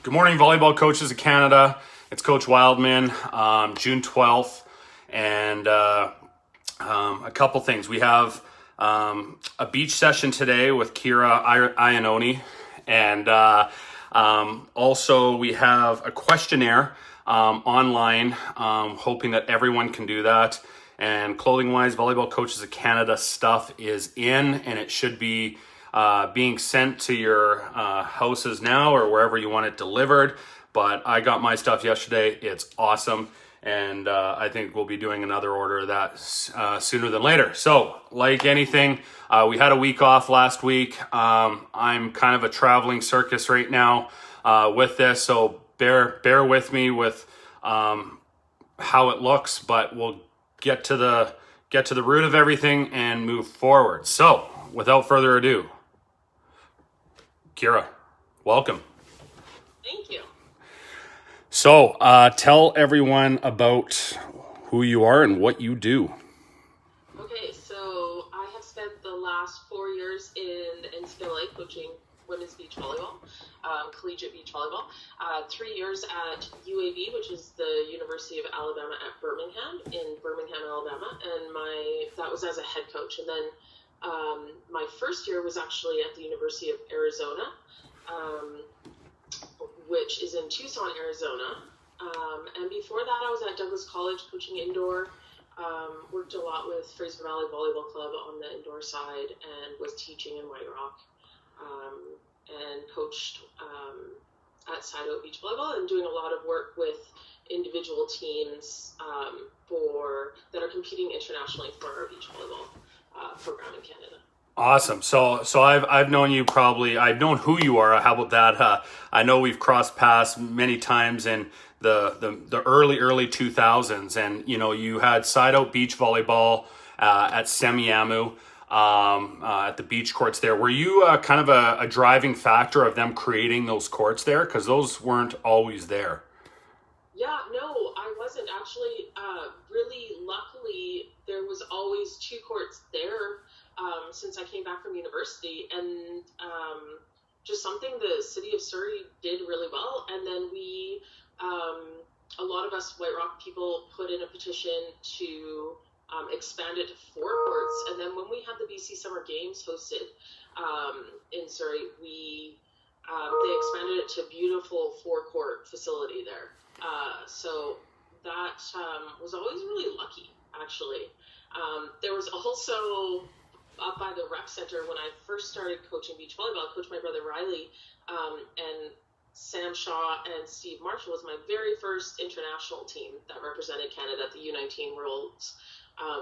Good morning, volleyball coaches of Canada. It's Coach Wildman, June 12th, and a couple things. We have a beach session today with Kyra, Iannone, and also we have a questionnaire online, hoping that everyone can do that. And clothing-wise, Volleyball Coaches of Canada stuff is in, and it should be being sent to your houses now or wherever you want it delivered. But I got my stuff yesterday. It's awesome. And I think we'll be doing another order of that sooner than later. So like anything, we had a week off last week. I'm kind of a traveling circus right now with this. So bear with me with how it looks, but we'll get to the root of everything and move forward. So without further ado, Kyra, welcome. Thank you. So tell everyone about who you are and what you do. Okay, so I have spent the last 4 years in NCAA coaching women's beach volleyball, collegiate beach volleyball. 3 years at UAB, which is the University of Alabama at Birmingham, in Birmingham, Alabama, and that was as a head coach. And then my first year was actually at the University of Arizona, which is in Tucson, Arizona. And before that, I was at Douglas College coaching indoor. Worked a lot with Fraser Valley Volleyball Club on the indoor side and was teaching in White Rock. And coached at Side Oak Beach Volleyball and doing a lot of work with individual teams that are competing internationally for our beach volleyball program in Canada. Awesome. So I've known you I've known who you are. How about that? I know we've crossed paths many times in the early 2000s, and you had Side Out Beach Volleyball at Semiahmoo at the beach courts there. Were you kind of a driving factor of them creating those courts there? Because those weren't always there. Yeah, no, I wasn't actually. Really, luckily, there was always two courts there. Since I came back from university, and just something the city of Surrey did really well. And then we, a lot of us White Rock people put in a petition to expand it to 4 courts. And then when we had the BC Summer Games hosted in Surrey, they expanded it to a beautiful 4-court facility there. So that was always really lucky, actually. There was also up by the rec center when I first started coaching beach volleyball. I coached my brother Riley, and Sam Shaw and Steve Marshall was my very first international team that represented Canada at the U19 World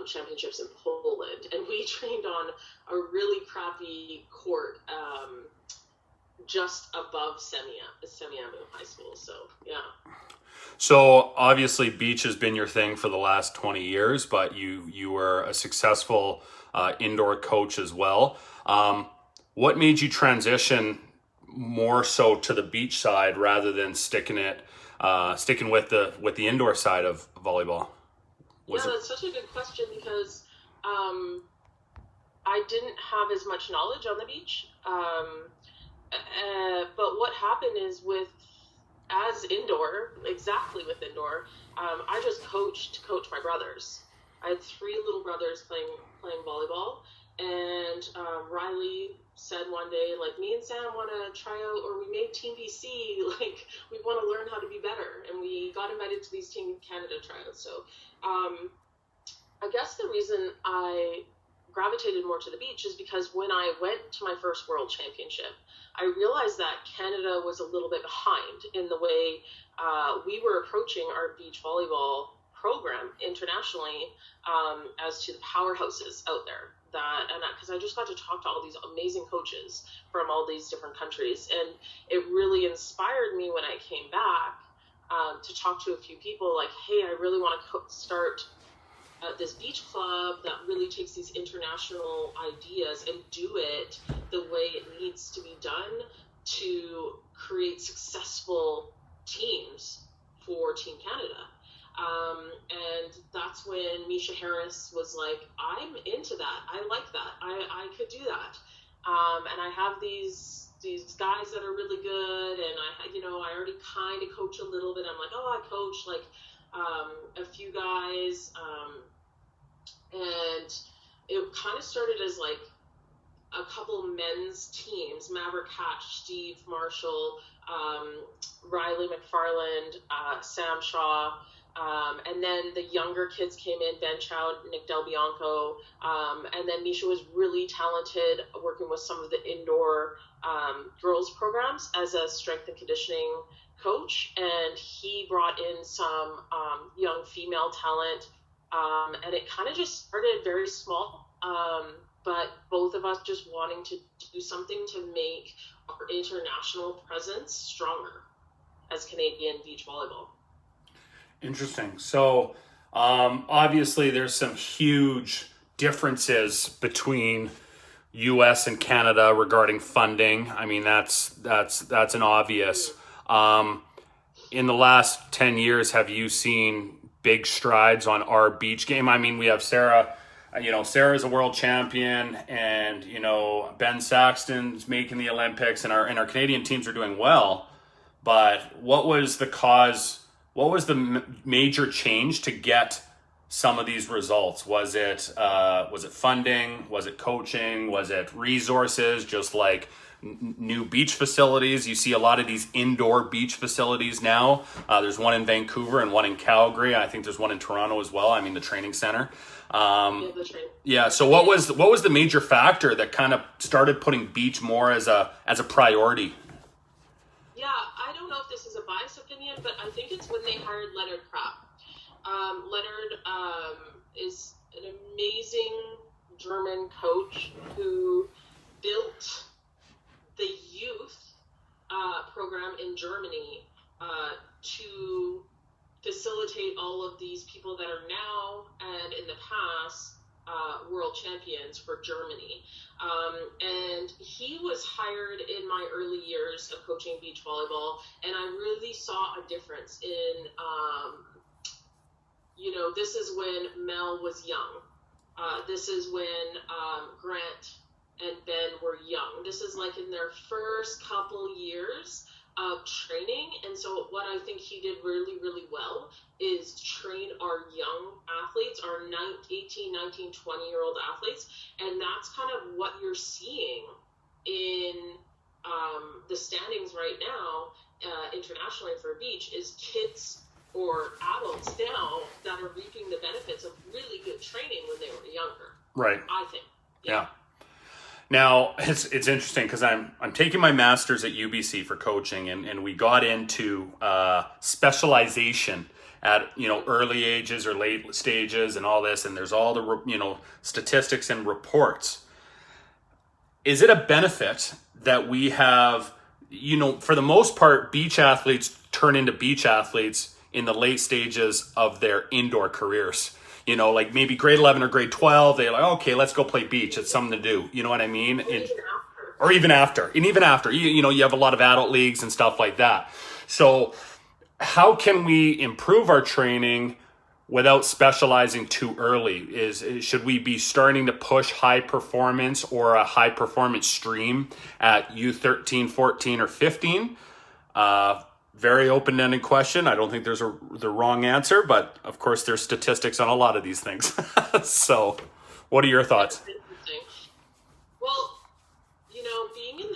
Championships in Poland. And we trained on a really crappy court just above Semiahmoo High School. So, yeah. So obviously beach has been your thing for the last 20 years, but you were a successful indoor coach as well. What made you transition more so to the beach side rather than sticking with the indoor side of volleyball? That's such a good question because I didn't have as much knowledge on the beach. But what happened is with indoor, I just coached my brothers. I had 3 little brothers playing volleyball, and Riley said one day, like, me and Sam want to try out, or we made Team BC, like, we want to learn how to be better, and we got invited to these Team Canada tryouts. So I guess the reason I gravitated more to the beach is because when I went to my first World Championship, I realized that Canada was a little bit behind in the way we were approaching our beach volleyball program internationally as to the powerhouses out there. Because I just got to talk to all these amazing coaches from all these different countries, and it really inspired me when I came back to talk to a few people like, hey, I really want to start this beach club that really takes these international ideas and do it the way it needs to be done to create successful teams for Team Canada. And that's when Misha Harris was like, I'm into that. I like that. I could do that. And I have these these guys that are really good, and I already kind of coach a little bit. I'm like, oh, I coach like a few guys, and it kind of started as like a couple men's teams: Maverick Hatch, Steve Marshall, Riley McFarland, Sam Shaw. And then the younger kids came in: Ben Chow, Nick Del Bianco, and then Misha was really talented working with some of the indoor girls programs as a strength and conditioning coach, and he brought in some young female talent, and it kind of just started very small, but both of us just wanting to do something to make our international presence stronger as Canadian beach volleyball. Interesting. So obviously there's some huge differences between US and Canada regarding funding. I mean, that's an obvious. In the last 10 years, have you seen big strides on our beach game? I mean, we have Sarah. Sarah's a world champion, and Ben Saxton's making the Olympics, and our Canadian teams are doing well. But what was the cause? What was the major change to get some of these results? Was it funding? Was it coaching? Was it resources? Just like new beach facilities? You see a lot of these indoor beach facilities now. There's one in Vancouver and one in Calgary. I think there's one in Toronto as well. I mean, the training center. Yeah. So what was the major factor that kind of started putting beach more as a priority? Yeah, I don't know if this is a biased opinion, but I think it's when they hired Leonard Krapp. Leonard is an amazing German coach who built the youth program in Germany to facilitate all of these people that are now and in the past world champions for Germany. And he was hired in my early years of coaching beach volleyball, and I really saw a difference in, this is when Mel was young. This is when Grant and Ben were young. This is like in their first couple years of training. And so what I think he did really, really well is train our young athletes, our 18, 19, 20-year-old athletes. And that's kind of what you're seeing in the standings right now internationally for beach, is kids or adults now that are reaping the benefits of really good training when they were younger. Right. I think. Yeah. Now, it's interesting because I'm taking my master's at UBC for coaching, and we got into specialization at early ages or late stages and all this, and there's all the statistics and reports. Is it a benefit that we have, for the most part, beach athletes turn into beach athletes in the late stages of their indoor careers? Like maybe grade 11 or grade 12, they're like, okay, let's go play beach. It's something to do. You know what I mean? Or even after. And even after, you have a lot of adult leagues and stuff like that. So how can we improve our training without specializing too early? Should we be starting to push high performance or a high performance stream at U13, 14, or 15? Very open-ended question. I don't think there's the wrong answer, but of course there's statistics on a lot of these things. So what are your thoughts? Well, being in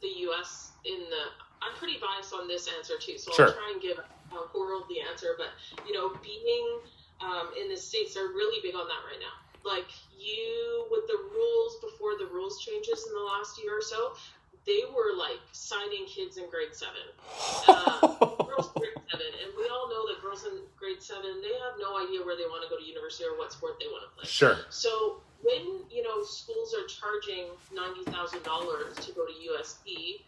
the U.S., I'm pretty biased on this answer too, so Sure. I'll try and give a worldly answer, but, being in the States, they're really big on that right now. Like, with the rules, before the rules changes in the last year or so, they were like signing kids in grade 7, girls in grade 7, and we all know that girls in grade 7, they have no idea where they want to go to university or what sport they want to play. Sure. So when schools are charging $90,000 to go to USC,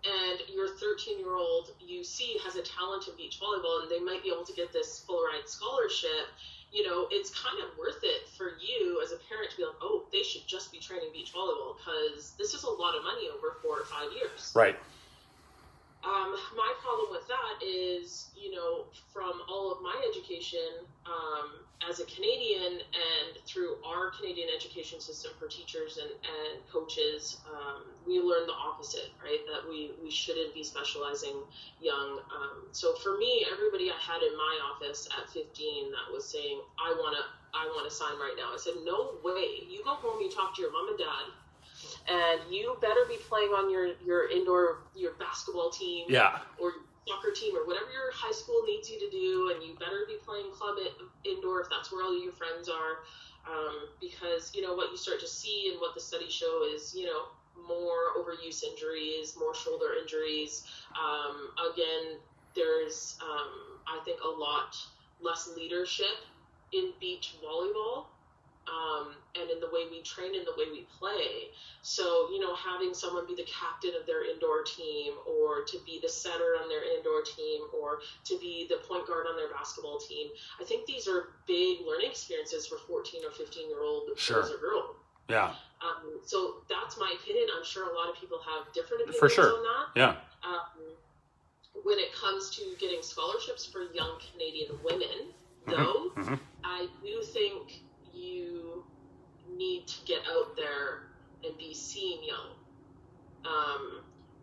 and your 13-year-old UC has a talent in beach volleyball, and they might be able to get this full ride scholarship, it's kind of worth it for you as a parent to be like, oh, they should just be training beach volleyball because this is a lot of money over 4 or 5 years. Right. My problem with that is, from all of my education as a Canadian, and through our Canadian education system for teachers and coaches, we learn the opposite, right? That we shouldn't be specializing young. So for me, everybody I had in my office at 15 that was saying, I want to sign right now. I said, no way. You go home, you talk to your mom and dad, and you better be playing on your indoor, your basketball team, Yeah. or soccer team, or whatever your high school needs you to do, and you better be playing club indoor if that's where all your friends are, because what you start to see and what the studies show is more overuse injuries, more shoulder injuries. Again, there's I think a lot less leadership in beach volleyball, and in the way we train and the way we play. So, having someone be the captain of their indoor team, or to be the setter on their indoor team, or to be the point guard on their basketball team, I think these are big learning experiences for 14 or 15-year-old boys or girls. Yeah. So that's my opinion. I'm sure a lot of people have different opinions For sure. on that. Yeah. When it comes to getting scholarships for young Canadian women, though, I do think you need to get out there and be seen young,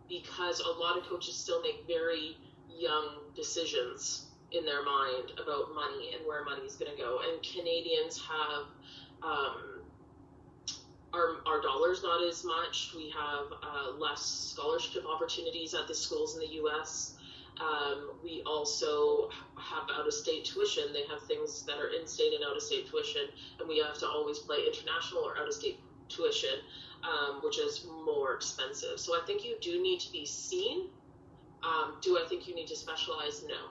because a lot of coaches still make very young decisions in their mind about money and where money is going to go. And Canadians have our dollars not as much. We have less scholarship opportunities at the schools in the U.S. We also have out-of-state tuition. They have things that are in-state and out-of-state tuition, and we have to always play international or out-of-state tuition, which is more expensive. So I think you do need to be seen. Do I think you need to specialize? No.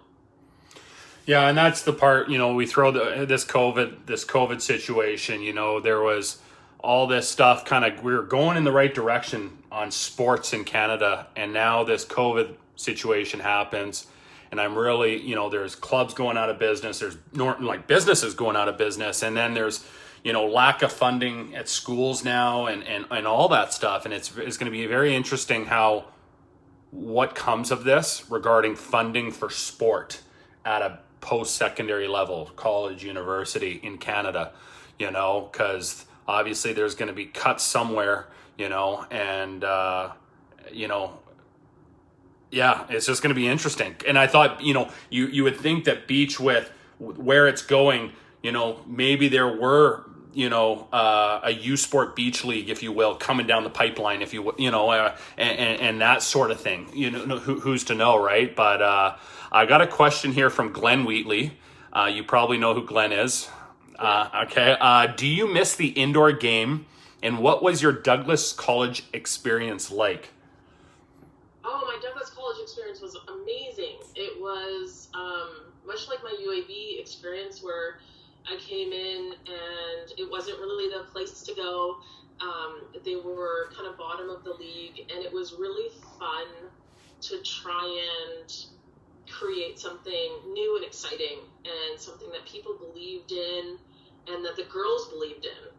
Yeah, and that's the part, we throw this COVID situation, there was all this stuff we were going in the right direction on sports in Canada, and now this COVID situation happens, and I'm really, there's clubs going out of business, there's businesses going out of business, and then there's, lack of funding at schools now, and all that stuff, and it's going to be very interesting what comes of this regarding funding for sport at a post-secondary level, college, university in Canada, because obviously there's going to be cuts somewhere, and yeah, it's just going to be interesting. And I thought, you would think that beach, with where it's going, maybe there were, a U Sport beach league, if you will, coming down the pipeline, if you and that sort of thing. Who's to know, right? But I got a question here from Glenn Wheatley. You probably know who Glenn is. Okay. Do you miss the indoor game? And what was your Douglas College experience like? Oh, my Douglas College experience was amazing. It was much like my UAB experience, where I came in and it wasn't really the place to go. They were kind of bottom of the league, and it was really fun to try and create something new and exciting, and something that people believed in and that the girls believed in,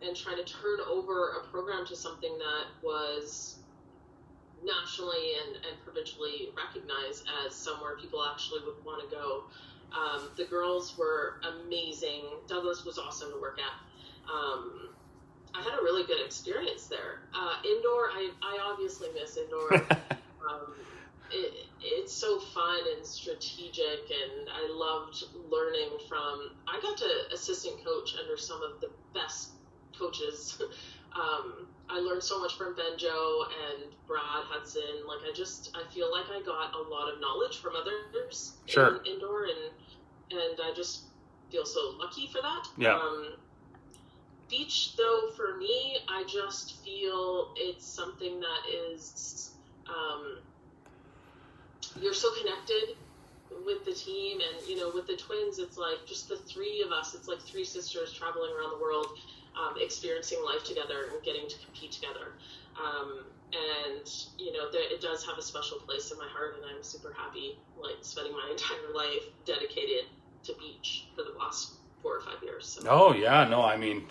and trying to turn over a program to something that was nationally and provincially recognized as somewhere people actually would want to go. The girls were amazing. Douglas was awesome to work at. I had a really good experience there. Indoor, I obviously miss indoor. It's so fun and strategic, and I loved learning from. I got to assistant coach under some of the best coaches. I learned so much from Benjo and Brad Hudson. I feel like I got a lot of knowledge from others in indoor, and I just feel so lucky for that. Yeah. Beach, though, for me, I just feel it's something that is, you're so connected with the team, and, with the twins, it's like just the three of us. It's like three sisters traveling around the world, experiencing life together and getting to compete together. And, it does have a special place in my heart, and I'm super happy, spending my entire life dedicated to beach for the last 4 or 5 years. So. Oh, yeah. No, I mean,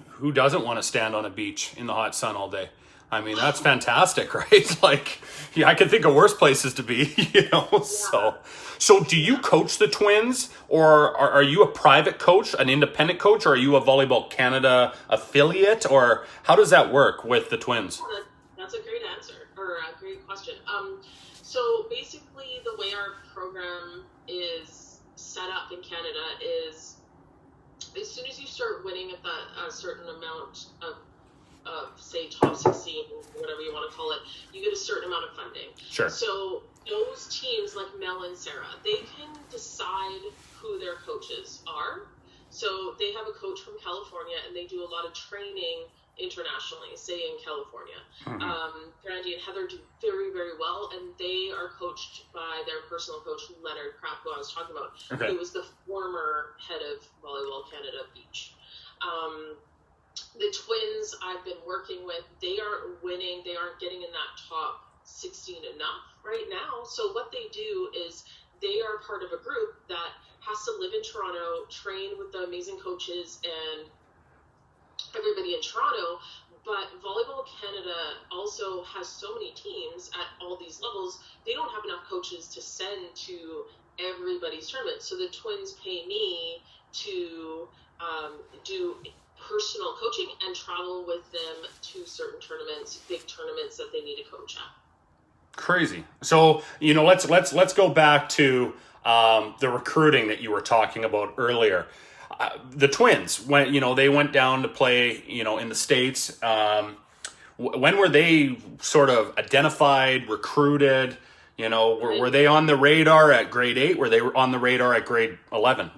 who doesn't want to stand on a beach in the hot sun all day? I mean, that's fantastic, right? Like, yeah, I can think of worse places to be, So do you coach the Twins, or are you a private coach, an independent coach, or are you a Volleyball Canada affiliate, or how does that work with the Twins? That's a great answer, or a great question. So basically the way our program is set up in Canada is, as soon as you start winning at a certain amount of say top 16, whatever you want to call it, you get a certain amount of funding. Sure. So those teams like Mel and Sarah, they can decide who their coaches are. So they have a coach from California, and they do a lot of training internationally, say in California. Brandy and Heather do very, very well, and they are coached by their personal coach, Leonard Kraft, who I was talking about, who was the former head of Volleyball Canada Beach. The Twins I've been working with, they aren't winning, they aren't getting in that top 16 enough right now. So what they do is they are part of a group that has to live in Toronto, train with the amazing coaches and everybody in Toronto. But Volleyball Canada also has so many teams at all these levels, they don't have enough coaches to send to everybody's tournament. So the Twins pay me to do personal coaching and travel with them to certain tournaments, big tournaments that they need to coach at. Crazy. So, let's go back to the recruiting that you were talking about earlier. The Twins, when they went down to play, in the States. When were they sort of identified, recruited? Were they on the radar at grade 8? Were they on the radar at grade 11?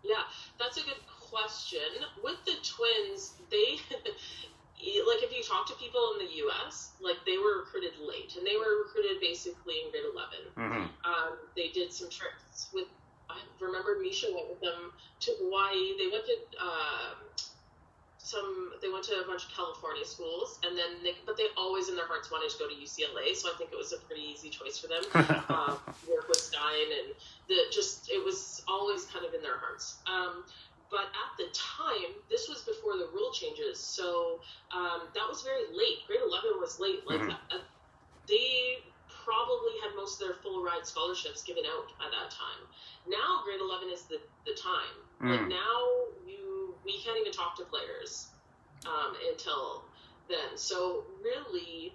Yeah, that's a good question. With the Twins, they like, if you talk to people in the U.S., like, they were recruited late, and they were recruited basically in grade 11. They did some trips with. I remember Misha went with them to Hawaii. They went to a bunch of California schools, and then but they always in their hearts wanted to go to UCLA. So I think it was a pretty easy choice for them. Work with Stein, and it was always kind of in their hearts. But at the time, this was before the rule changes, so that was very late. Grade 11 was late. Like, they probably had most of their full ride scholarships given out at that time. Now grade 11 is the time. Like, now we can't even talk to players until then. So really,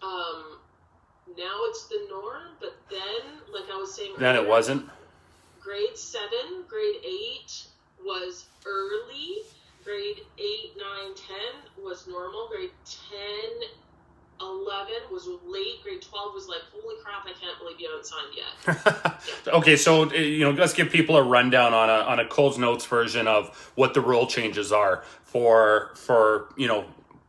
now it's the norm. But then, like I was saying, then it wasn't. Grade 7, grade 8 was early. Grade 8, 9, 10 was normal. Grade 10, 11 was late. Grade 12 was like, holy crap, I can't believe you haven't signed yet. Okay, so let's give people a rundown on a Cole's Notes version of what the rule changes are for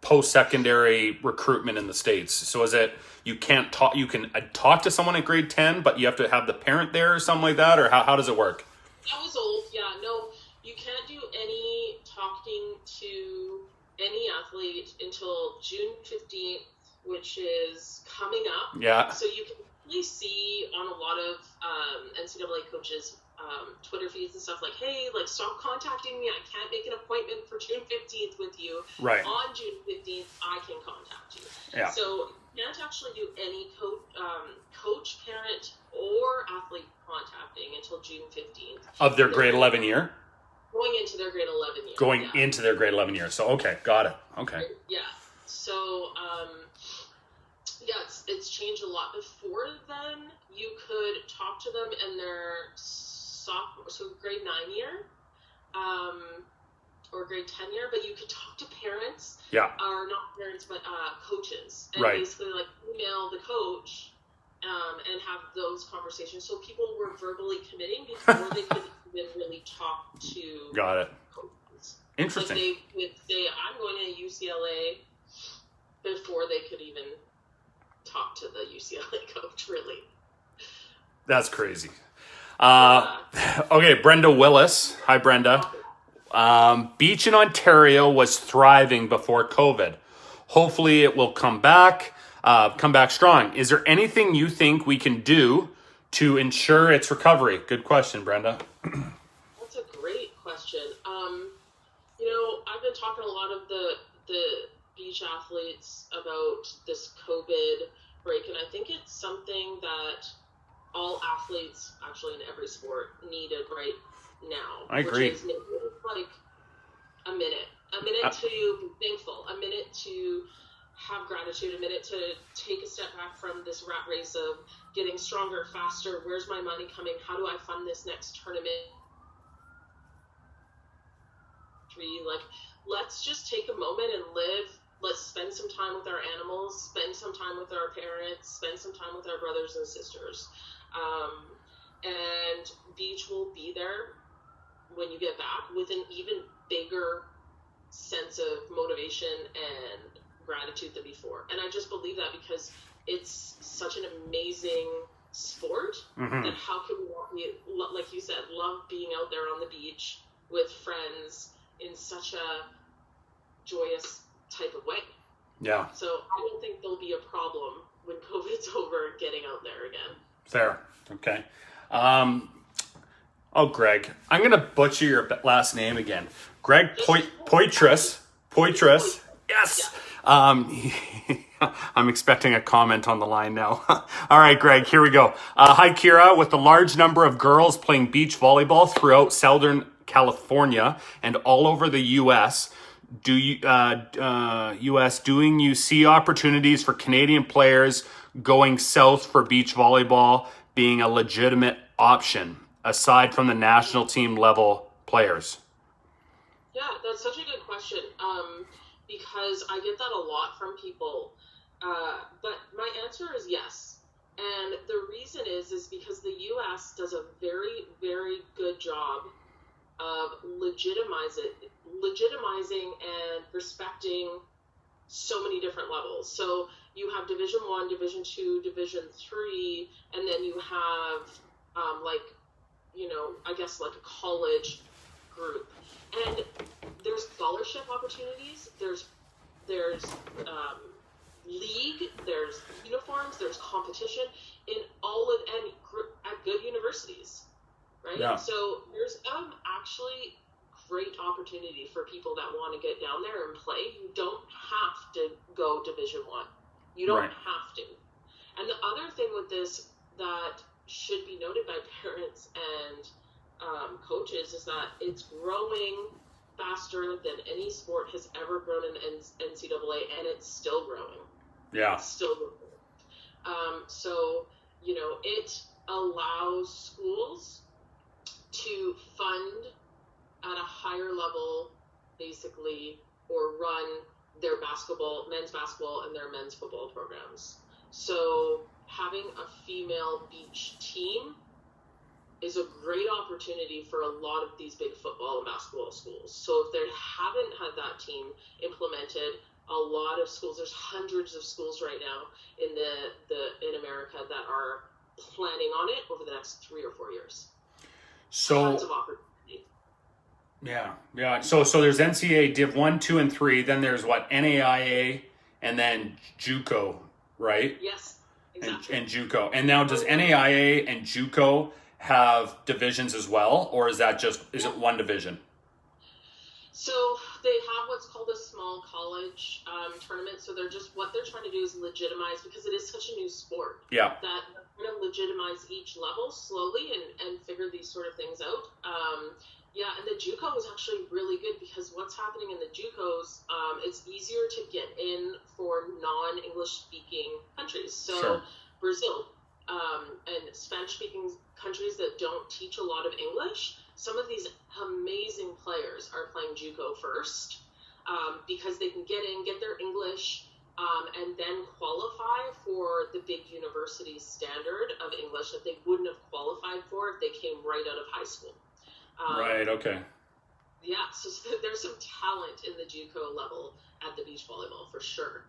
post-secondary recruitment in the States. So is it you can talk to someone at grade 10, but you have to have the parent there or something like that, or how does it work? That was old. Yeah, no, you can't do any talking to any athlete until June 15th, which is coming up. Yeah. So you can really see on a lot of NCAA coaches' Twitter feeds and stuff like, hey, like, stop contacting me. I can't make an appointment for June 15th with you. Right. On June 15th, I can contact you. Yeah. So you can't actually do any coach, parent, or athlete contacting until June 15th. Of their grade 11 year? Going into their grade 11 year. Going into their grade 11 year. So, okay, got it. Okay. Yeah. So, it's changed a lot. Before then, you could talk to them in their sophomore, so grade 9 year, or grade 10 year, but you could talk to parents. Yeah. Or not parents, but coaches. And right. basically, like, email the coach and have those conversations. So people were verbally committing before they could even really talk to Got it. coaches. Interesting. Like, they would say, I'm going to UCLA, before they could even talk to the UCLA coach, really. That's crazy. Okay, Brenda Willis. Hi, Brenda. Beach in Ontario was thriving before COVID. Hopefully it will come back strong. Is there anything you think we can do to ensure its recovery? Good question, Brenda. That's a great question. I've been talking a lot of the beach athletes about this COVID break, and I think it's something that all athletes, actually in every sport, needed right now. I agree. Which is like a minute to be thankful, a minute to have gratitude, a minute to take a step back from this rat race of getting stronger, faster. Where's my money coming? How do I fund this next tournament? Like, let's just take a moment and live. Let's spend some time with our animals, spend some time with our parents, spend some time with our brothers and sisters. And beach will be there when you get back with an even bigger sense of motivation and gratitude than before. And I just believe that because it's such an amazing sport that how can we, like you said, love being out there on the beach with friends in such a joyous type of way. Yeah. So I don't think there'll be a problem when COVID's over getting out there again. Fair. Okay. Greg, I'm going to butcher your last name again. Greg Poitras. Yes. I'm expecting a comment on the line now. All right, Greg, here we go. Hi, Kyra. With the large number of girls playing beach volleyball throughout Southern California and all over the U.S., doing you see opportunities for Canadian players going south for beach volleyball being a legitimate option aside from the national team level players? Yeah, that's such a good question, because I get that a lot from people. But my answer is yes. And the reason is because the U.S. does a very, very good job of legitimizing and respecting so many different levels. So you have Division 1, Division 2, Division 3, and then you have I guess like a college group. And there's scholarship opportunities, there's league, there's uniforms, there's competition in all of and at good universities, right? Yeah. So there's actually great opportunity for people that want to get down there and play. You don't have to go Division 1. You don't have to. And the other thing with this that should be noted by parents and coaches is that it's growing faster than any sport has ever grown in the NCAA, and it's still growing. Yeah. It's still growing. So, it allows schools to fund at a higher level, basically, or run their men's basketball and their men's football programs. So having a female beach team is a great opportunity for a lot of these big football and basketball schools. So if they haven't had that team implemented, a lot of schools, there's hundreds of schools right now in America that are planning on it over the next 3 or 4 years. So tons of opportunity. Yeah. So there's NCAA Div 1, 2, and 3. Then there's NAIA, and then JUCO, right? Yes, exactly. And JUCO. And now does NAIA and JUCO have divisions as well, or is it one division? So they have what's called a small college tournament. So what they're trying to do is legitimize, because it is such a new sport. Yeah. That they're going to legitimize each level slowly and figure these sort of things out. And the JUCO is actually really good, because what's happening in the JUCOs, it's easier to get in for non-English speaking countries. So Sure. Brazil and Spanish-speaking countries that don't teach a lot of English, some of these amazing players are playing JUCO first, because they can get their English, and then qualify for the big university standard of English that they wouldn't have qualified for if they came right out of high school. Right, okay. Yeah, so there's some talent in the JUCO level at the beach volleyball for sure.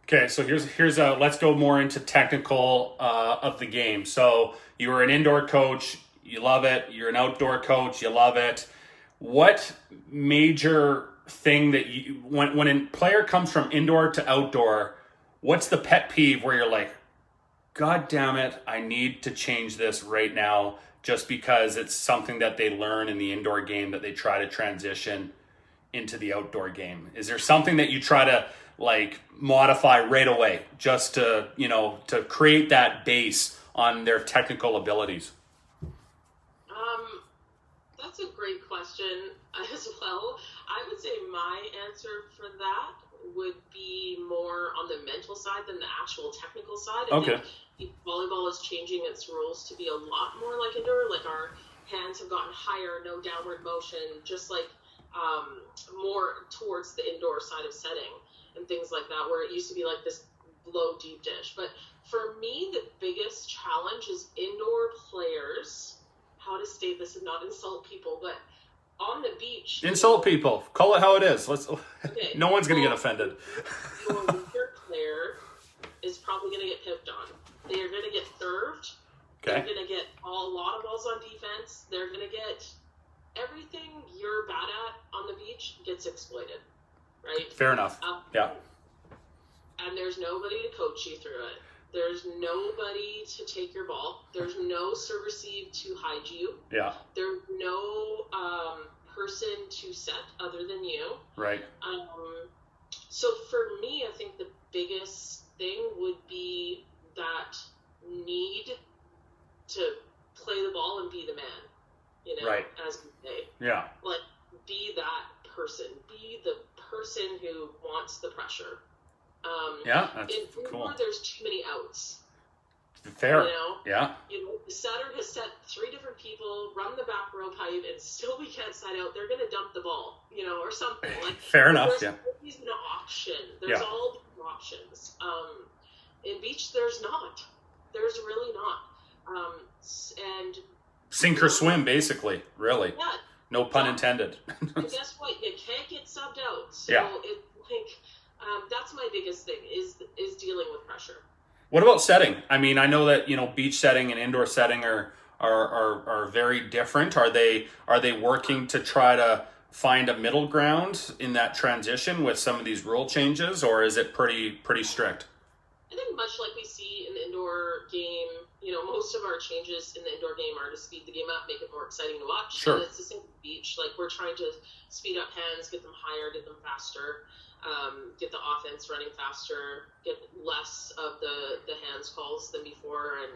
Okay, so here's let's go more into technical of the game. So you were an indoor coach, you love it. You're an outdoor coach, you love it. What major thing that when a player comes from indoor to outdoor, what's the pet peeve where you're like, God damn it, I need to change this right now, just because it's something that they learn in the indoor game that they try to transition into the outdoor game? Is there something that you try to like modify right away just to, you know, to create that base on their technical abilities? That's a great question as well. I would say my answer for that would be more on the mental side than the actual technical side. I think volleyball is changing its rules to be a lot more like indoor. Like our hands have gotten higher, no downward motion, just like more towards the indoor side of setting and things like that, where it used to be like this low deep dish. But for me, the biggest challenge is indoor players. How to state this and not insult people, but on the beach. Insult people. Call it how it is. Okay. No one's going to get offended. Your weaker player is probably going to get picked on. They are going to get served. Okay. They're going to get a lot of balls on defense. They're going to get everything you're bad at on the beach gets exploited, right? Fair enough. Yeah. And there's nobody to coach you through it. There's nobody to take your ball. There's no serve receive to hide you. Yeah. There's no person to set other than you. Right. So for me, I think the biggest thing would be that need to play the ball and be the man. You know, right. As we say. Yeah. Like, be that person. Be the person who wants the pressure. Yeah, that's cool. There's too many outs. Fair. You know? Yeah. You know, the setter has set 3 different people, run the back row pipe, and still we can't side out. They're going to dump the ball, you know, or something. Like, fair enough, there's always an option. There's all different options. In beach, there's not. There's really not. And sink or swim, basically, really. Yeah. No pun intended. And guess what? You can't get subbed out. So that's my biggest thing is dealing with pressure. What about setting? I mean, I know that, you know, beach setting and indoor setting are very different. Are they working to try to find a middle ground in that transition with some of these rule changes, or is it pretty strict? I think much like we see in the indoor game, you know, most of our changes in the indoor game are to speed the game up, make it more exciting to watch. Sure. And it's the same with the beach. Like, we're trying to speed up hands, get them higher, get them faster. Get the offense running faster, get less of the hands calls than before. And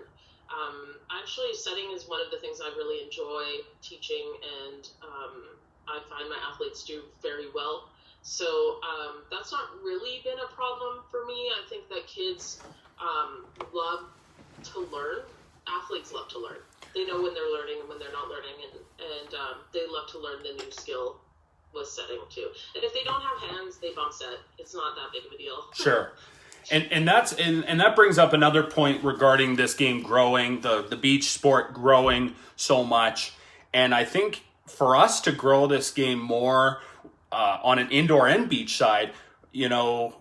actually, setting is one of the things I really enjoy teaching, and I find my athletes do very well. So that's not really been a problem for me. I think that kids love to learn. Athletes love to learn. They know when they're learning and when they're not learning, and they love to learn the new skill with setting too. And if they don't have hands, they bump set. It's not that big of a deal. Sure. And that brings up another point regarding this game growing, the beach sport growing so much. And I think for us to grow this game more on an indoor and beach side, you know,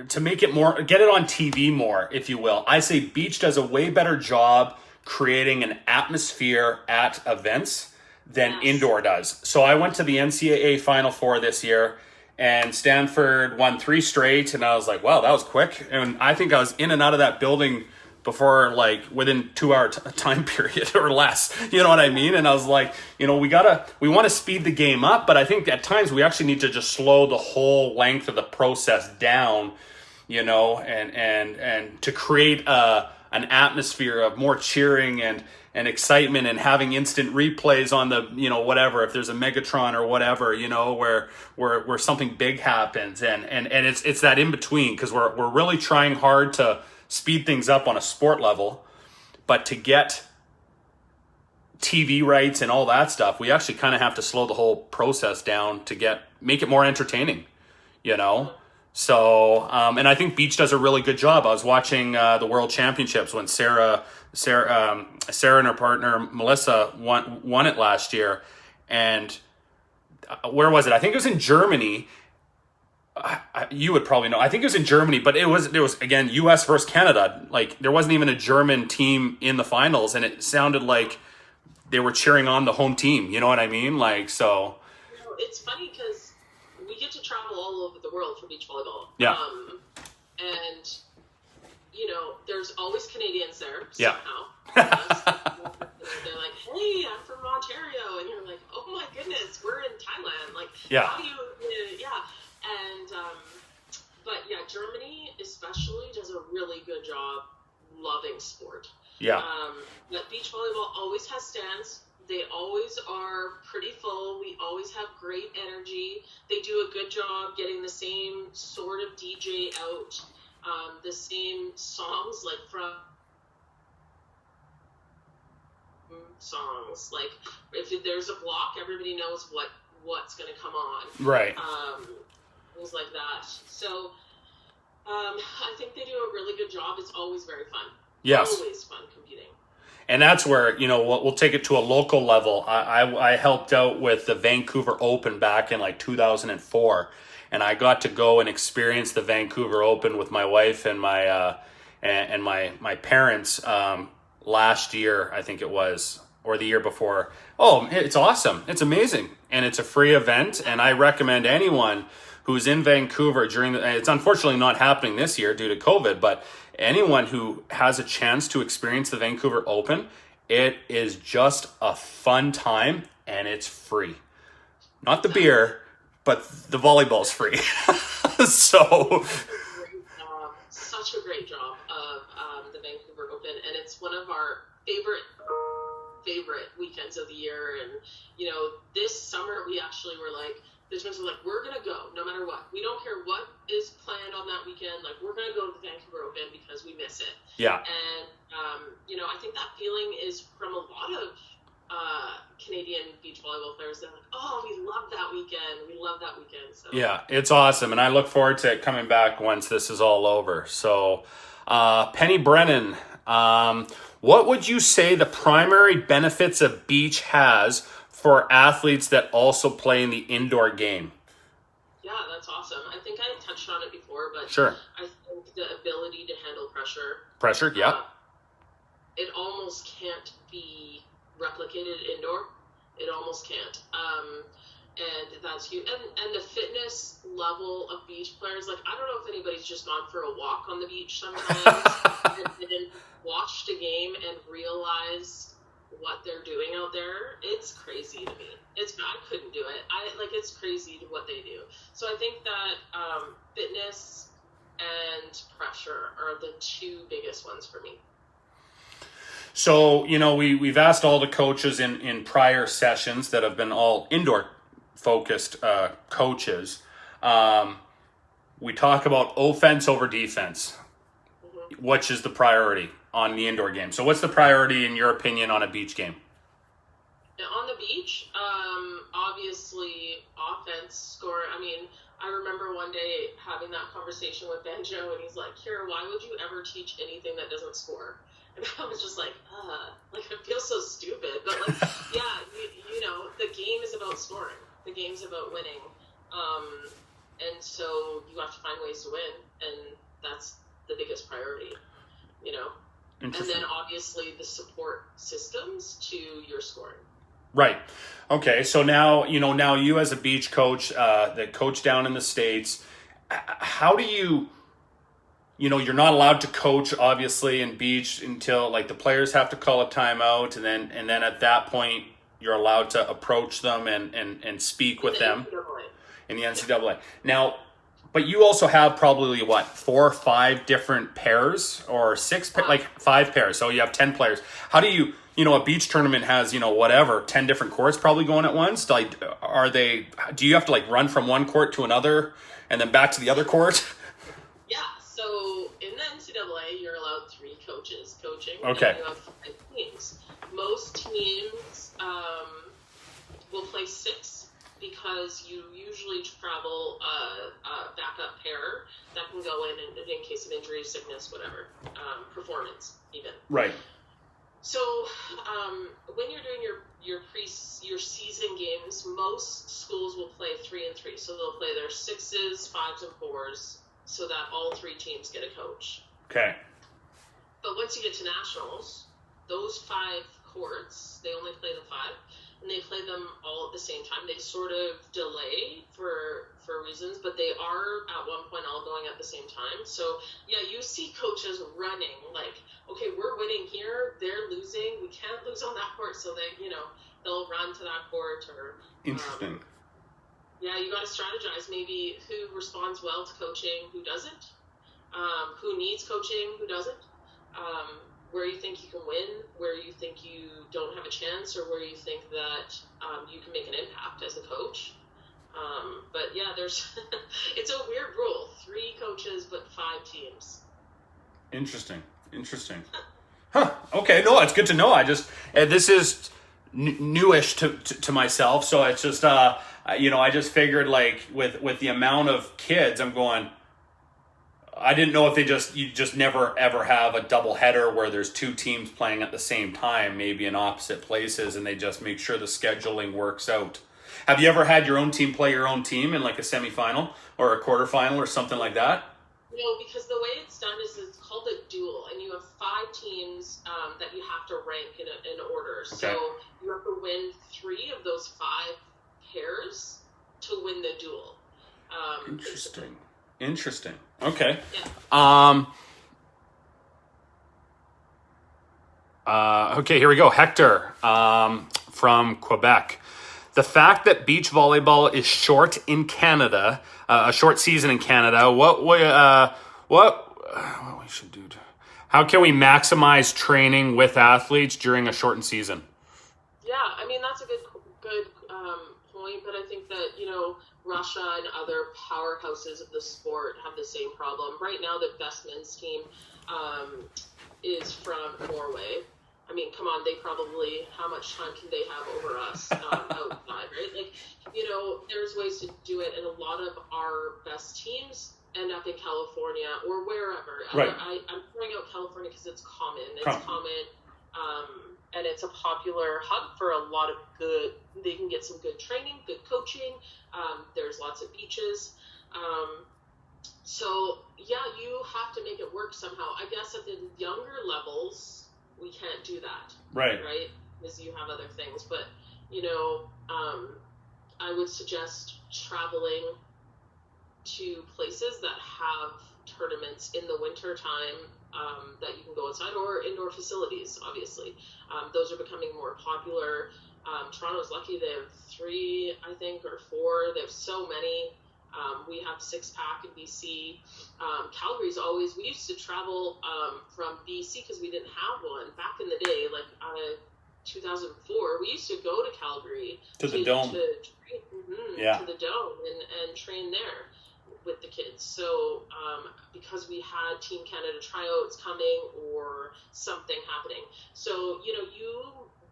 to make it more, get it on TV more, if you will. I say beach does a way better job creating an atmosphere at events than indoor does. So I went to the NCAA Final Four this year, and Stanford won 3 straight, and I was like, wow, that was quick. And I think I was in and out of that building before, like, within 2-hour time period or less. You know what I mean? And I was like, you know, we want to speed the game up, but I think at times we actually need to just slow the whole length of the process down, you know, and to create an atmosphere of more cheering and excitement, and having instant replays on the, you know, whatever, if there's a Megatron or whatever, you know, where something big happens, and it's that in between, because we're really trying hard to speed things up on a sport level, but to get TV rights and all that stuff, we actually kind of have to slow the whole process down to make it more entertaining, you know. So, and I think beach does a really good job. I was watching the World Championships when Sarah and her partner Melissa won it last year, and where was it? I think it was in Germany. You would probably know. I think it was in Germany, but it was again U.S. versus Canada. Like, there wasn't even a German team in the finals, and it sounded like they were cheering on the home team. You know what I mean? Like, so. You know, it's funny because we get to travel all over the world for beach volleyball. Yeah. And, you know, there's always Canadians there yeah. somehow. They're like, hey, I'm from Ontario. And you're like, oh my goodness, we're in Thailand. Like, yeah. how do you boring sport. Yeah. But beach volleyball always has stands. They always are pretty full. We always have great energy. They do a good job getting the same sort of DJ out, the same songs, like from songs. Like if there's a block, everybody knows what's going to come on. Right. Things like that. So I think they do a really good job. It's always very fun. Yes. Always fun competing. And that's where, we'll take it to a local level. I helped out with the Vancouver Open back in like 2004. And I got to go and experience the Vancouver Open with my wife and my parents last year, I think it was, or the year before. Oh, it's awesome. It's amazing. And it's a free event. And I recommend anyone who's in Vancouver it's unfortunately not happening this year due to COVID, but anyone who has a chance to experience the Vancouver Open, it is just a fun time and it's free. Not the beer, but the volleyball's free. So such a great job of the Vancouver Open, and it's one of our favorite weekends of the year. And this summer we actually were like, the twins were like, we're gonna go no matter what. We don't care what is planned on that weekend. Like, we're gonna go to the Vancouver Open because we miss it. Yeah. And I think that feeling is from a lot of Canadian beach volleyball players. They're like, oh, we love that weekend. We love that weekend. So yeah, it's awesome, and I look forward to it coming back once this is all over. So, Penny Brennan, what would you say the primary benefits of beach has for athletes that also play in the indoor game? Yeah, that's awesome. I think I touched on it before, but sure. I think the ability to handle pressure. Pressure, yeah. It almost can't be replicated indoor. It almost can't. And that's huge. And the fitness level of beach players, like, I don't know if anybody's just gone for a walk on the beach sometimes and then watched a game and realized what they're doing out there. It's crazy to me. I couldn't do it. It's crazy to what they do. So I think that fitness and pressure are the two biggest ones for me. So, we've asked all the coaches in prior sessions that have been all indoor focused coaches. We talk about offense over defense, which is the priority on the indoor game. So what's the priority in your opinion on a beach game? On the beach, obviously offense, score. I mean, I remember one day having that conversation with Benjo, and he's like, Kyra, why would you ever teach anything that doesn't score? And I was just like, it feels so stupid. But yeah, the game is about scoring. The game's about winning. And so you have to find ways to win, and that's the biggest priority, And then obviously the support systems to your scoring. Right. Okay. So now you as a beach coach, that coach down in the States, how do you, you're not allowed to coach obviously in beach until the players have to call a timeout, and then at that point you're allowed to approach them and speak with them in the NCAA. Now, but you also have probably 4 or 5 different pairs or 6, 5 pairs. So you have 10 players. How do you, a beach tournament has, 10 different courts probably going at once. Do you have to run from one court to another and then back to the other court? Yeah. So in the NCAA, you're allowed 3 coaches coaching. Okay. And you have 5 teams. Most teams will play 6. Because you usually travel a backup pair that can go in case of injury, sickness, whatever, performance even. Right. So when you're doing your season games, most schools will play 3 and 3. So they'll play their 6s, 5s, and 4s, so that all 3 teams get a coach. Okay. But once you get to nationals, those 5 courts, they only play the 5. And they play them all at the same time. They sort of delay for reasons, but they are at one point all going at the same time. So yeah, you see coaches running okay, we're winning here, they're losing, we can't lose on that court, so they they'll run to that court. Or interesting. Yeah, you got to strategize maybe who responds well to coaching, who doesn't, who needs coaching, who doesn't. where you think you can win, where you think you don't have a chance, or where you think that you can make an impact as a coach. But yeah, there's it's a weird rule: 3 coaches but 5 teams. Interesting. Huh. Okay. No, it's good to know. I just this is newish to myself, so it's just I just figured like with the amount of kids, I'm going. I didn't know if you just never ever have a double header where there's 2 teams playing at the same time, maybe in opposite places, and they just make sure the scheduling works out. Have you ever had your own team play your own team in like a semifinal or a quarterfinal or something like that? No, because the way it's done is it's called a duel, and you have 5 teams that you have to rank in order. Okay. So you have to win 3 of those 5 pairs to win the duel. Interesting. Okay. Yeah. Okay, here we go. Hector from Quebec. The fact that beach volleyball is short in Canada, a short season in Canada, what we should do? How can we maximize training with athletes during a shortened season? Yeah, I mean, that's a good point, but I think that, Russia and other powerhouses of the sport have the same problem. Right now, the best men's team is from Norway. I mean, come on, how much time can they have over us outside, right? Like, there's ways to do it, and a lot of our best teams end up in California or wherever. Right. I'm throwing out California because it's common. And it's a popular hub for a lot of they can get some good training, good coaching. There's lots of beaches. So, yeah, you have to make it work somehow. I guess at the younger levels, we can't do that. Right. Because you have other things. But, I would suggest traveling to places that have tournaments in the winter time that you can go outside, or indoor facilities, obviously. Those are becoming more popular. Toronto's lucky. They have 3, I think, or 4. They have so many. We have 6-pack in BC. Calgary's we used to travel from BC because we didn't have one. Back in the day, 2004, we used to go to Calgary. To the Dome. To the Dome and train there with the kids. So because we had Team Canada tryouts coming or something happening. So,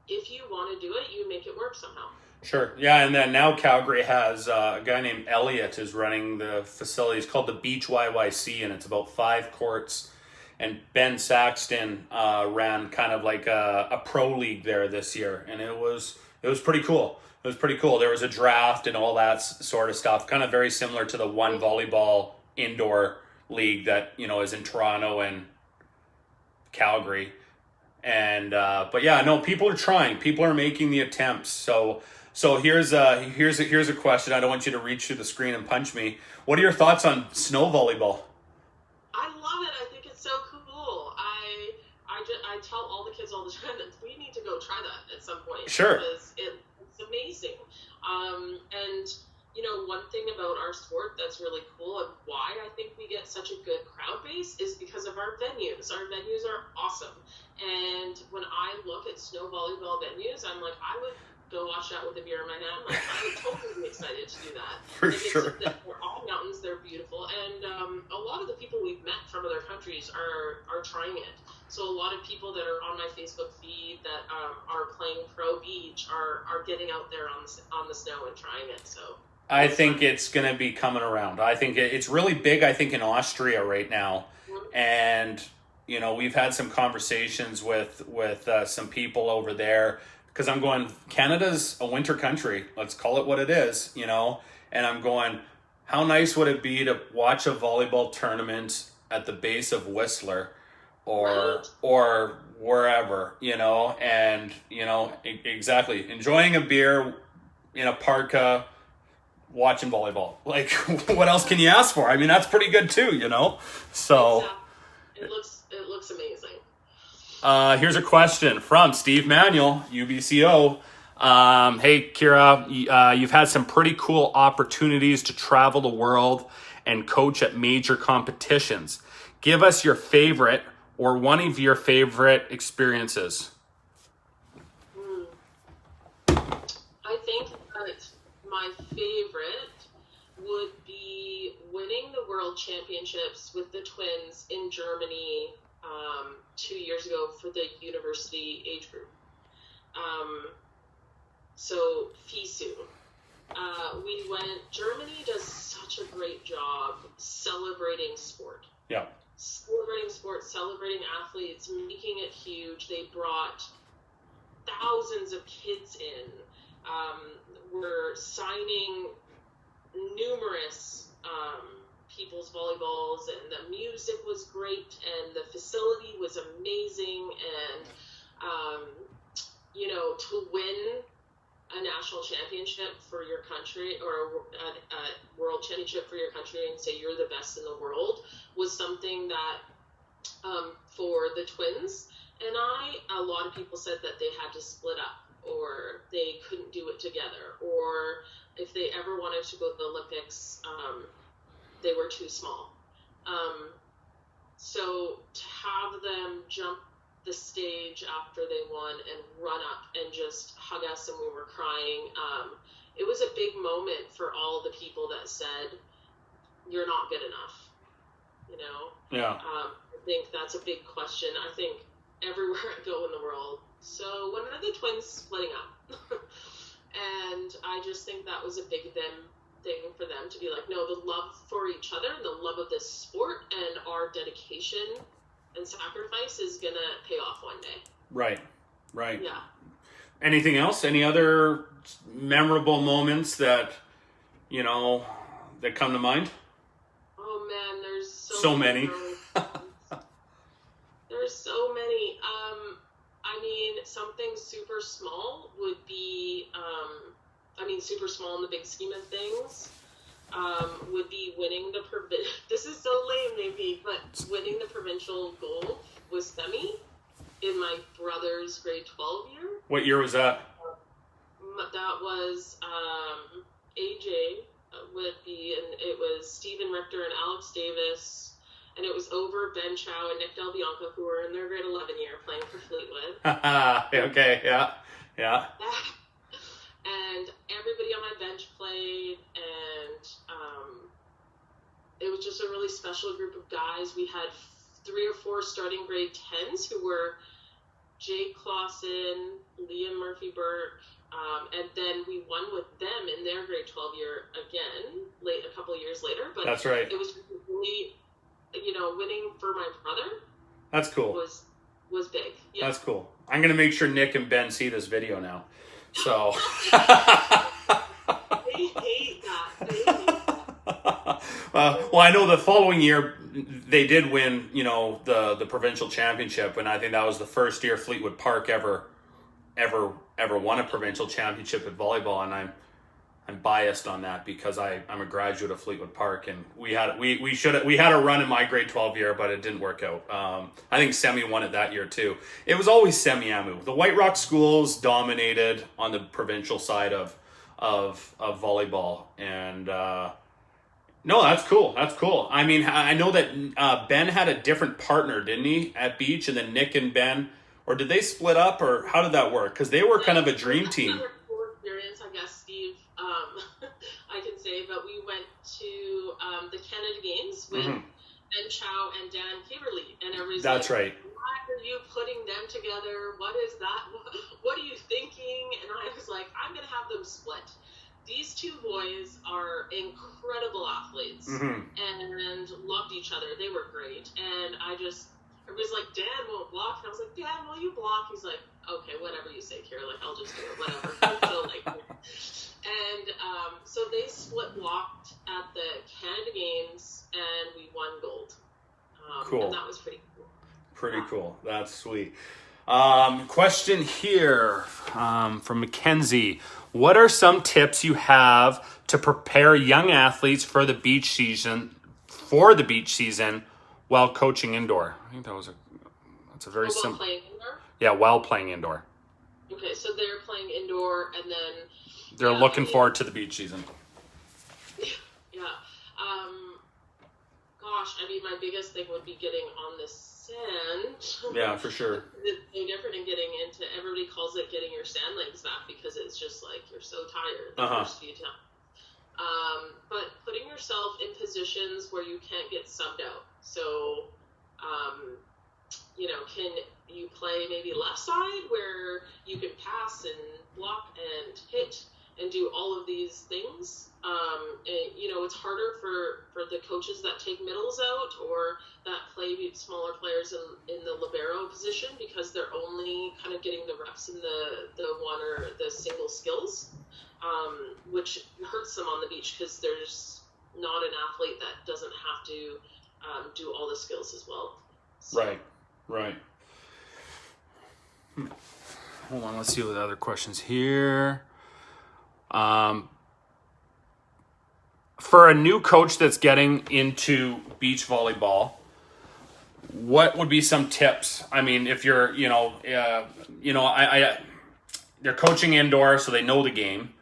if you want to do it, you make it work somehow. Sure. Yeah, and then now Calgary has a guy named Elliot is running the facility. It's called the Beach YYC, and it's about 5 courts. And Ben Saxton ran kind of like a pro league there this year, and it was pretty cool. It was pretty cool. There was a draft and all that sort of stuff, kind of very similar to the One Volleyball indoor league that is in Toronto and Calgary. And but yeah, no, people are trying. People are making the attempts. So here's a question. I don't want you to reach through the screen and punch me. What are your thoughts on snow volleyball? I love it. I think it's so cool. I tell all the kids all the time that we need to go try that at some point. Sure. Because it's amazing. And one thing about our sport that's really cool, and why I think we get such a good crowd base, is because of our venues. Our venues are awesome. And when I look at snow volleyball venues, I'm like, I would go watch that with a beer in my hand. Like, I would totally be excited to do that. For sure. We're all mountains. They're beautiful. And a lot of the people we've met from other countries are trying it. So a lot of people that are on my Facebook feed that are playing pro beach are getting out there on the snow and trying it. So I think it's going to be coming around. I think it's really big, I think, in Austria right now. Mm-hmm. And, we've had some conversations with some people over there, because I'm going, Canada's a winter country. Let's call it what it is, And I'm going, how nice would it be to watch a volleyball tournament at the base of Whistler or wherever, and, exactly, enjoying a beer in a parka, watching volleyball. Like, what else can you ask for? I mean, that's pretty good too, So it looks amazing. Here's a question from Steve Manuel, UBCO. Hey, Kyra, you've had some pretty cool opportunities to travel the world and coach at major competitions. Give us your favorite or one of your favorite experiences? I think that my favorite would be winning the World Championships with the twins in Germany 2 years ago for the university age group. So FISU. Germany does such a great job celebrating sport. Yeah. Celebrating sport, celebrating athletes, making it huge. They brought thousands of kids in. We're signing numerous people's volleyballs, and the music was great, and the facility was amazing, and to win a national championship for your country, or a world championship for your country, and say you're the best in the world, was something that for the twins and a lot of people said that they had to split up, or they couldn't do it together, or if they ever wanted to go to the Olympics, they were too small. So to have them jump the stage after they won and run up and just hug us, and we were crying, it was a big moment for all the people that said, you're not good enough, Yeah. I think that's a big question. I think everywhere I go in the world. So when are the twins splitting up? And I just think that was a big thing for them to be like, no, the love for each other, the love of this sport, and our dedication and sacrifice is gonna pay off one day. Right. Yeah. Anything else? Any other memorable moments that that come to mind? Oh man, there's so many. There's so many. Something super small would be, super small in the big scheme of things, would be winning the this is so lame maybe, but winning the provincial gold with semi in my brother's grade 12 year. What year was that? That was AJ would be, and it was Stephen Richter and Alex Davis. And it was over Ben Chow and Nick Del Bianco, who were in their grade 11 year playing for Fleetwood. Okay, yeah. And everybody on my bench played, and it was just a really special group of guys. We had 3 or 4 starting grade 10s who were Jake Clausen, Liam Murphy-Burke, and then we won with them in their grade 12 year again, a couple of years later. But that's right. It was really, winning for my brother. That's cool. Was big. Yeah. That's cool. I'm going to make sure Nick and Ben see this video now. So. They hate that. Well, I know the following year they did win, the provincial championship, and I think that was the first year Fleetwood Park ever won a provincial championship at volleyball, and I'm biased on that because I'm a graduate of Fleetwood Park, and we had a run in my grade 12 year, but it didn't work out. I think Semi won it that year too. It was always Semi-Amu. The White Rock schools dominated on the provincial side of volleyball, and no, that's cool. That's cool. I know that Ben had a different partner, didn't he, at Beach, and then Nick and Ben, or did they split up, or how did that work? Because they were kind of a dream team. Experience, I guess, Steve. I can say, but we went to the Canada Games with Ben Chow and Dan Caverly, and everybody's That's like, right. why are you putting them together? What is that? What are you thinking? And I was like, I'm going to have them split. These two boys are incredible athletes and loved each other. They were great. And everybody's like, Dan won't block. And I was like, Dan, will you block? He's like, okay, whatever you say, Kyra. Like, I'll just do it, whatever. So, and so they split blocked at the Canada Games, and we won gold. Cool. And that was pretty cool. Pretty cool. That's sweet. Question here from Mackenzie. What are some tips you have to prepare young athletes for the beach season while coaching indoor? I think that's a very simple. Playing indoor? Yeah, while playing indoor. Okay, so they're playing indoor, and then they're looking forward to the beach season. Yeah. My biggest thing would be getting on the sand. Yeah, for sure. It's no different in getting into, everybody calls it getting your sand legs back because it's just like you're so tired the first few times. But putting yourself in positions where you can't get subbed out. So, can you play maybe left side where you can pass and block and hit and do all of these things? It's harder for the coaches that take middles out or that play smaller players in the libero position because they're only kind of getting the reps in the one or the single skills, which hurts them on the beach because there's not an athlete that doesn't have to do all the skills as well. So. Right. Hold on, let's see what the other questions here. For a new coach that's getting into beach volleyball, what would be some tips? I mean, if you're, they're coaching indoor, so they know the game,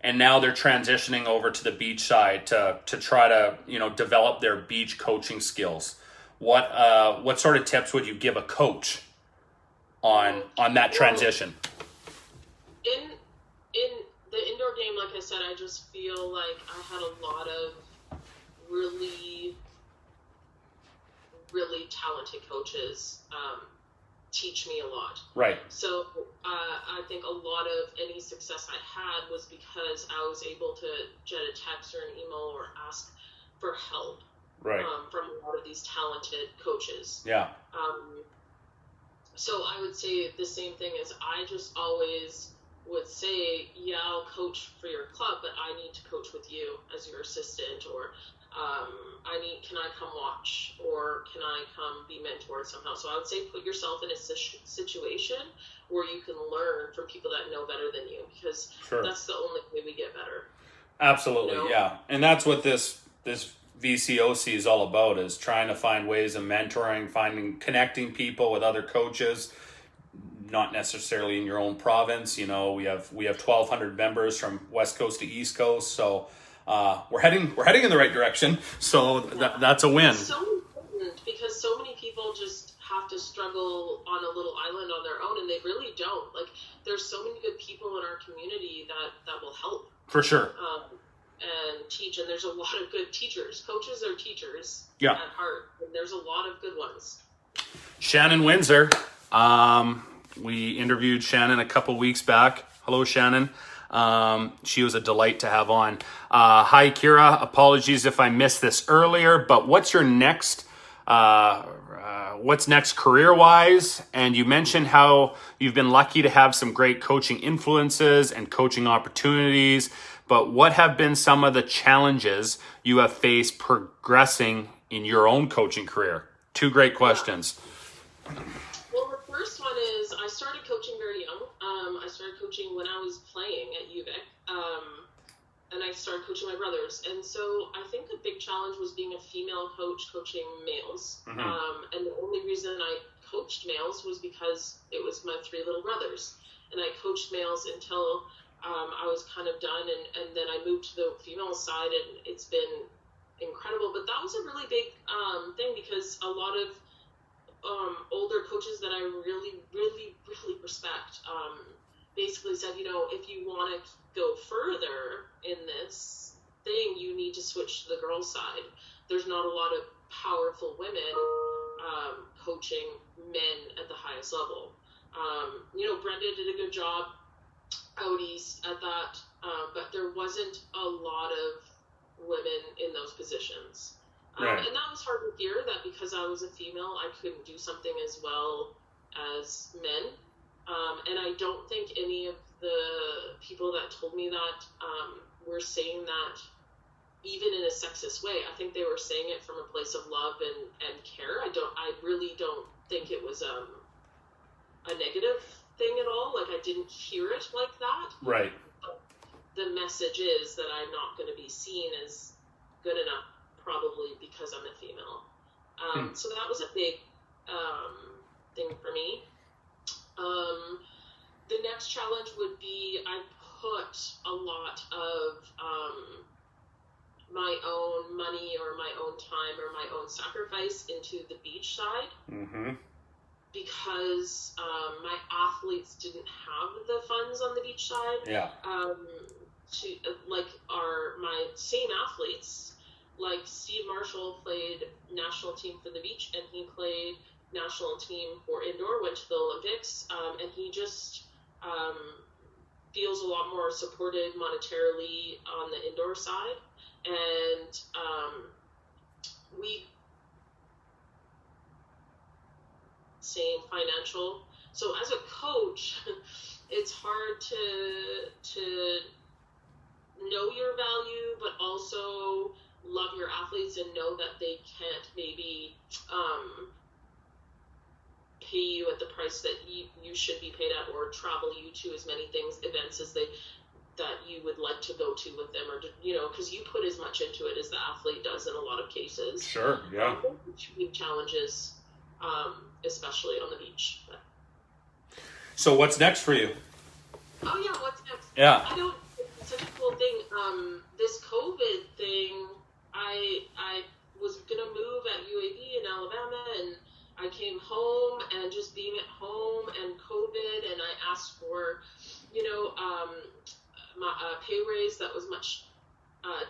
and now they're transitioning over to the beach side to try to, develop their beach coaching skills. What sort of tips would you give a coach on that transition? In the indoor game, like I said, I just feel like I had a lot of really, really talented coaches teach me a lot. Right. So I think a lot of any success I had was because I was able to get a text or an email or ask for help. Right. From a lot of these talented coaches. Yeah. So I would say the same thing as I just always would say, yeah, I'll coach for your club, but I need to coach with you as your assistant, or can I come watch, or can I come be mentored somehow? So I would say put yourself in a situation where you can learn from people that know better than you, because that's the only way we get better. Absolutely, yeah. And that's what this VCOC is all about, is trying to find ways of mentoring, connecting people with other coaches, not necessarily in your own province. We have 1,200 members from West Coast to East Coast, so we're heading in the right direction. So that's a win. It's so important because so many people just have to struggle on a little island on their own, and they really don't. Like, there's so many good people in our community that will help. For sure. And teach, and there's a lot of good teachers. Coaches are teachers at heart, and there's a lot of good ones. Shannon Windsor. We interviewed Shannon a couple weeks back. Hello, Shannon. She was a delight to have on. Hi, Kyra. Apologies if I missed this earlier, but what's your next what's next career-wise? And you mentioned how you've been lucky to have some great coaching influences and coaching opportunities, but what have been some of the challenges you have faced progressing in your own coaching career? Two great questions. Well, the first one is I started coaching very young. I started coaching when I was playing at UVic, and I started coaching my brothers. And so I think a big challenge was being a female coach coaching males. Mm-hmm. And the only reason I coached males was because it was my three little brothers. And I coached males until I was kind of done, and then I moved to the female side, and it's been incredible. But that was a really big thing, because a lot of older coaches that I really, really, really respect basically said, if you want to go further in this thing, you need to switch to the girls' side. There's not a lot of powerful women coaching men at the highest level. Brenda did a good job out east at that, but there wasn't a lot of women in those positions. Right. And that was hard to hear, that because I was a female, I couldn't do something as well as men. And I don't think any of the people that told me that were saying that even in a sexist way. I think they were saying it from a place of love and care. I really don't think it was a negative thing at all. Like, I didn't hear it like that. Right. But the message is that I'm not going to be seen as good enough, probably because I'm a female. So that was a big thing for me. The next challenge would be, I put a lot of my own money or my own time or my own sacrifice into the beach side. Mm-hmm. Because my athletes didn't have the funds on the beach side. Yeah. My same athletes, like Steve Marshall played national team for the beach, and he played national team for indoor, went to the Olympics, and he just feels a lot more supported monetarily on the indoor side. And same financial. So as a coach, it's hard to know your value, but also love your athletes and know that they can't maybe pay you at the price that you should be paid at, or travel you to as many events as that you would like to go to with them, or because you put as much into it as the athlete does in a lot of cases. Sure, yeah. Big challenges, especially on the beach. But. So what's next for you? Oh yeah, what's next? Yeah. It's such a cool thing. This COVID thing, I was gonna move at UAB in Alabama, and I came home, and just being at home and COVID, and I asked for, my pay raise that was much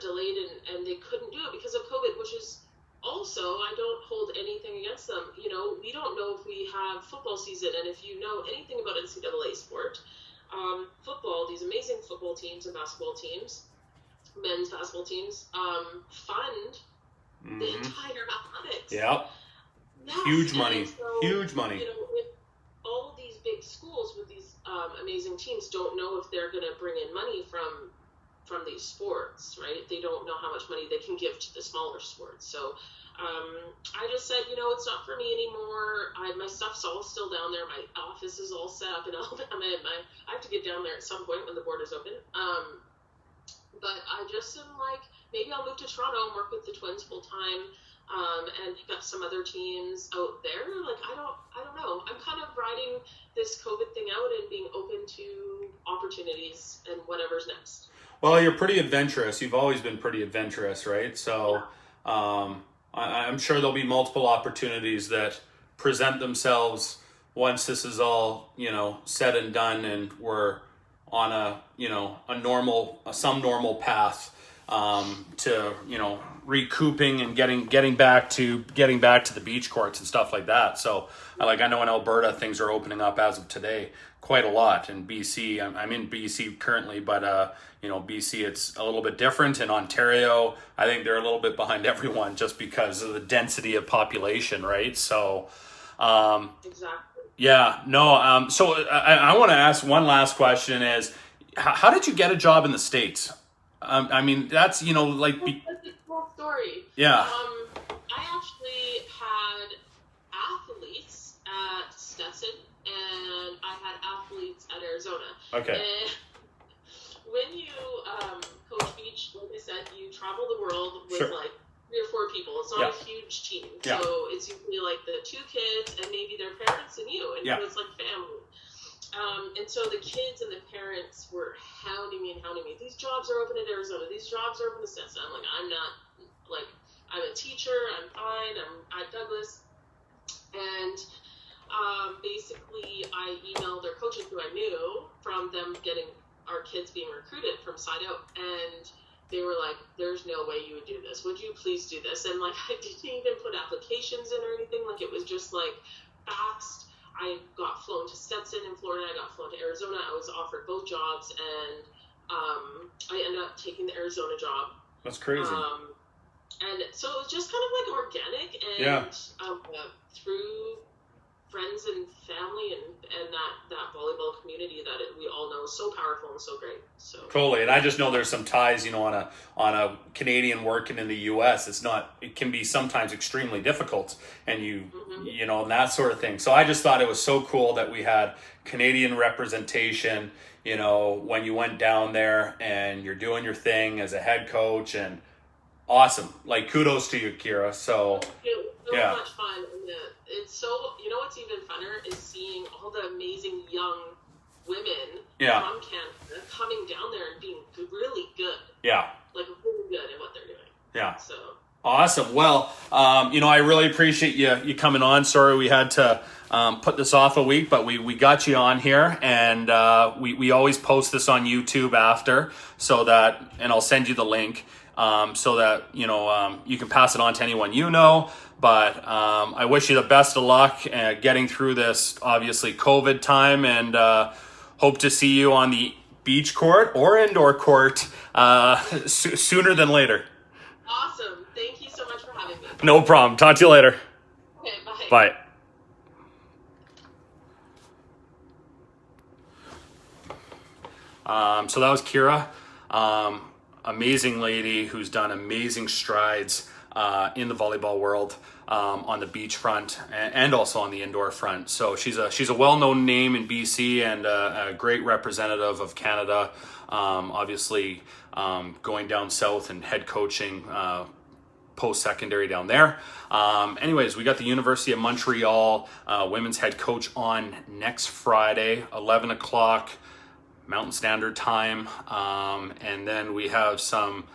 delayed, and they couldn't do it because of COVID, which is also, I don't hold anything against them. We don't know if we have football season, and if you know anything about NCAA sport, football, these amazing football teams and basketball teams, men's basketball teams, fund the entire athletics. Yeah. Yes. Huge money. So, Huge money. If all of these big schools with these amazing teams don't know if they're going to bring in money from these sports, right? They don't know how much money they can give to the smaller sports. So I just said, it's not for me anymore. My stuff's all still down there. My office is all set up in Alabama, and I have to get down there at some point when the borders open. But I just am like, maybe I'll move to Toronto and work with the Twins full time, and pick up some other teams out there. Like, I don't know. I'm kind of riding this COVID thing out and being open to opportunities and whatever's next. Well, you're pretty adventurous. You've always been pretty adventurous, right? So I'm sure there'll be multiple opportunities that present themselves once this is all, said and done, and we're on some normal path to, recouping and getting back to the beach courts and stuff like that. So I know in Alberta things are opening up as of today quite a lot. In BC, I'm in BC currently, but BC, it's a little bit different. In Ontario, I think they're a little bit behind everyone just because of the density of population, right? So exactly. Yeah, no. So I want to ask one last question: is how did you get a job in the States? That's That's a cool story. Yeah. I actually had athletes at Stetson, and I had athletes at Arizona. Okay. And when you coach beach, like I said, you travel the world with Sure. 3 or 4 people. It's not a huge team. Yeah. So it's usually the 2 kids and maybe their parents and you. And Yeah. it's like family. And so the kids and the parents were hounding me. These jobs are open in Arizona. These jobs are open in Stetson. I'm like, I'm not, I'm a teacher. I'm fine. I'm at Douglas. And basically I emailed their coaches who I knew from them getting our kids being recruited from Side Out. And they were like, there's no way you would do this. Would you please do this? And I didn't even put applications in or anything. It was just fast. I got flown to Stetson in Florida. I got flown to Arizona. I was offered both jobs, and I ended up taking the Arizona job. That's crazy. And so it was just kind of organic, and through friends and family and that volleyball community that we all know is so powerful and so great. So totally. And I just know there's some ties, on a Canadian working in the US, it can be sometimes extremely difficult, and and that sort of thing. So I just thought it was so cool that we had Canadian representation, when you went down there and you're doing your thing as a head coach, and awesome. Kudos to you, Kyra. So it was so much fun. And it's so, what's even funner is seeing all the amazing young women from Canada coming down there and being really good. Yeah. Really good at what they're doing. Yeah. So. Awesome. Well, I really appreciate you coming on. Sorry we had to put this off a week, but we got you on here, and we always post this on YouTube after, so that, and I'll send you the link, so that, you can pass it on to anyone you know. But I wish you the best of luck getting through this, obviously, COVID time, and hope to see you on the beach court or indoor court sooner than later. Awesome. Thank you so much for having me. No problem. Talk to you later. Okay, bye. Bye. So that was Kyra, amazing lady who's done amazing strides in the volleyball world, on the beach front and also on the indoor front. So she's a well-known name in BC and a great representative of Canada. Obviously, going down south and head coaching post-secondary down there. Anyways, we got the University of Montreal women's head coach on next Friday, 11 o'clock Mountain Standard Time. And then we have some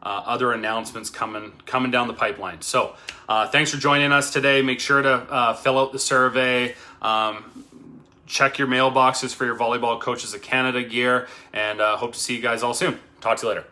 other announcements coming down the pipeline. So thanks for joining us today. Make sure to fill out the survey. Check your mailboxes for your Volleyball Coaches of Canada gear, and hope to see you guys all soon. Talk to you later.